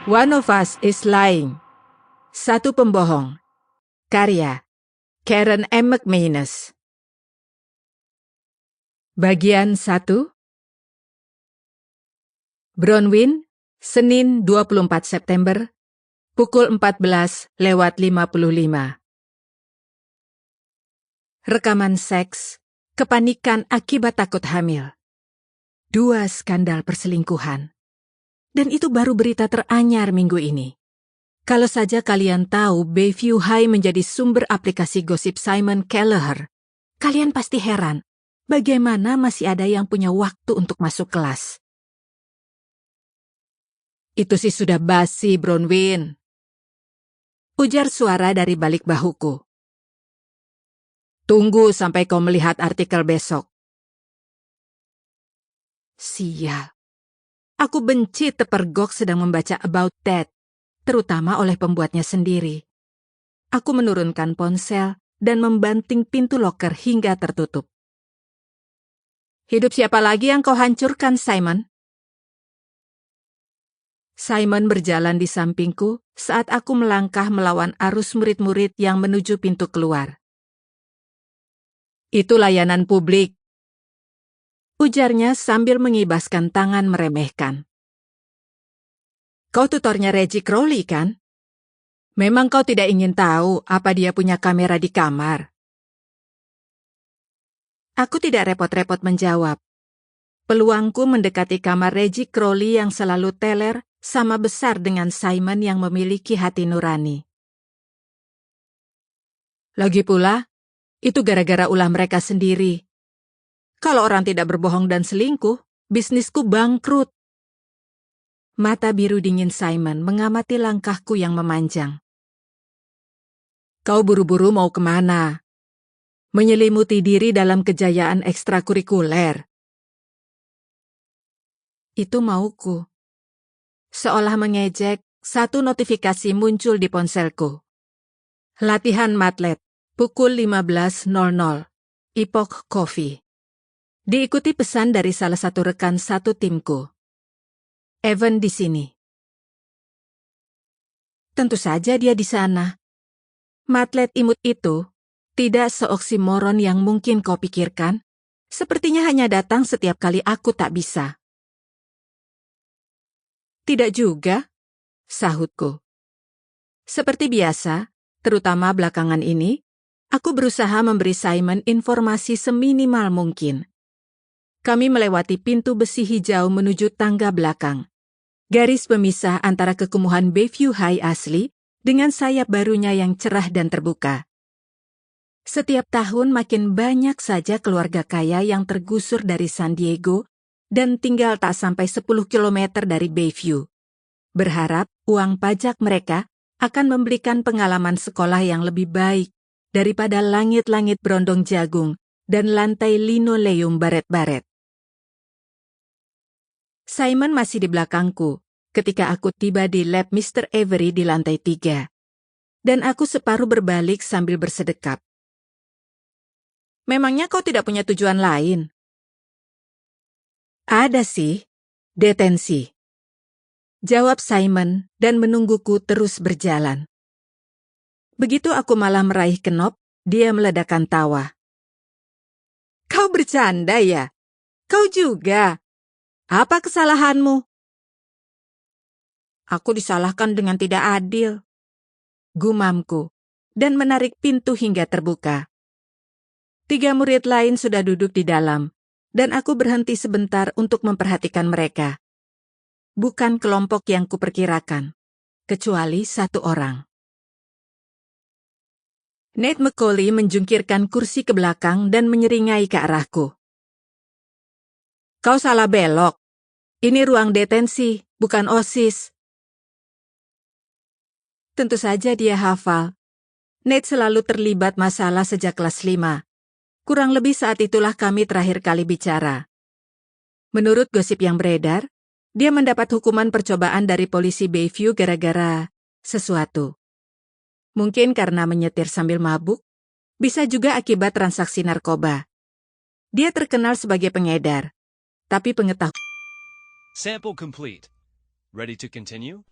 One of Us is Lying. Satu Pembohong. Karya Karen M. McManus. Bagian 1. Bronwyn, Senin 24 September, pukul 14:55. Rekaman seks, kepanikan akibat takut hamil. 2 skandal perselingkuhan. Dan itu baru berita teranyar minggu ini. Kalau saja kalian tahu Bayview High menjadi sumber aplikasi gosip Simon Kelleher, kalian pasti heran bagaimana masih ada yang punya waktu untuk masuk kelas. Itu sih sudah basi, Bronwyn, ujar suara dari balik bahuku. Tunggu sampai kau melihat artikel besok. Sial. Aku benci Tepergok sedang membaca about that, terutama oleh pembuatnya sendiri. Aku menurunkan ponsel dan membanting pintu loker hingga tertutup. Hidup siapa lagi yang kau hancurkan, Simon? Simon berjalan di sampingku saat aku melangkah melawan arus murid-murid yang menuju pintu keluar. Itu layanan publik, ujarnya sambil mengibaskan tangan meremehkan. Kau tutornya Reggie Crowley, kan? Memang kau tidak ingin tahu apa dia punya kamera di kamar? Aku tidak repot-repot menjawab. Peluangku mendekati kamar Reggie Crowley yang selalu teler sama besar dengan Simon yang memiliki hati nurani. Lagi pula, itu gara-gara ulah mereka sendiri. Kalau orang tidak berbohong dan selingkuh, bisnisku bangkrut. Mata biru dingin Simon mengamati langkahku yang memanjang. Kau buru-buru mau kemana? Menyelimuti diri dalam kejayaan ekstrakurikuler. Itu mauku. Seolah mengejek, satu notifikasi muncul di ponselku. Latihan matlet, pukul 15.00, Epoch Coffee. Diikuti pesan dari salah satu rekan satu timku. Evan di sini. Tentu saja dia di sana. Matlet imut itu tidak seoksimoron yang mungkin kau pikirkan. Sepertinya hanya datang setiap kali aku tak bisa. Tidak juga, sahutku. Seperti biasa, terutama belakangan ini, aku berusaha memberi Simon informasi seminimal mungkin. Kami melewati pintu besi hijau menuju tangga belakang. Garis pemisah antara kekumuhan Bayview High asli dengan sayap barunya yang cerah dan terbuka. Setiap tahun makin banyak saja keluarga kaya yang tergusur dari San Diego dan tinggal tak sampai 10 km dari Bayview. Berharap uang pajak mereka akan memberikan pengalaman sekolah yang lebih baik daripada langit-langit berondong jagung dan lantai linoleum baret-baret. Simon masih di belakangku ketika aku tiba di lab Mr. Avery di lantai 3. Dan aku separuh berbalik sambil bersedekap. Memangnya kau tidak punya tujuan lain? Ada sih, detensi. Jawab Simon dan menungguku terus berjalan. Begitu aku malah meraih kenop, dia meledakkan tawa. Kau bercanda ya? Kau juga? Apa kesalahanmu? Aku disalahkan dengan tidak adil, gumamku, dan menarik pintu hingga terbuka. 3 murid lain sudah duduk di dalam, dan aku berhenti sebentar untuk memperhatikan mereka. Bukan kelompok yang kuperkirakan, kecuali 1 orang. Nate McCauley menjungkirkan kursi ke belakang dan menyeringai ke arahku. Kau salah belok. Ini ruang detensi, bukan OSIS. Tentu saja dia hafal. Nate selalu terlibat masalah sejak kelas 5. Kurang lebih saat itulah kami terakhir kali bicara. Menurut gosip yang beredar, dia mendapat hukuman percobaan dari polisi Bayview gara-gara sesuatu. Mungkin karena menyetir sambil mabuk, bisa juga akibat transaksi narkoba. Dia terkenal sebagai pengedar, tapi pengetahuan Sample complete. Ready to continue?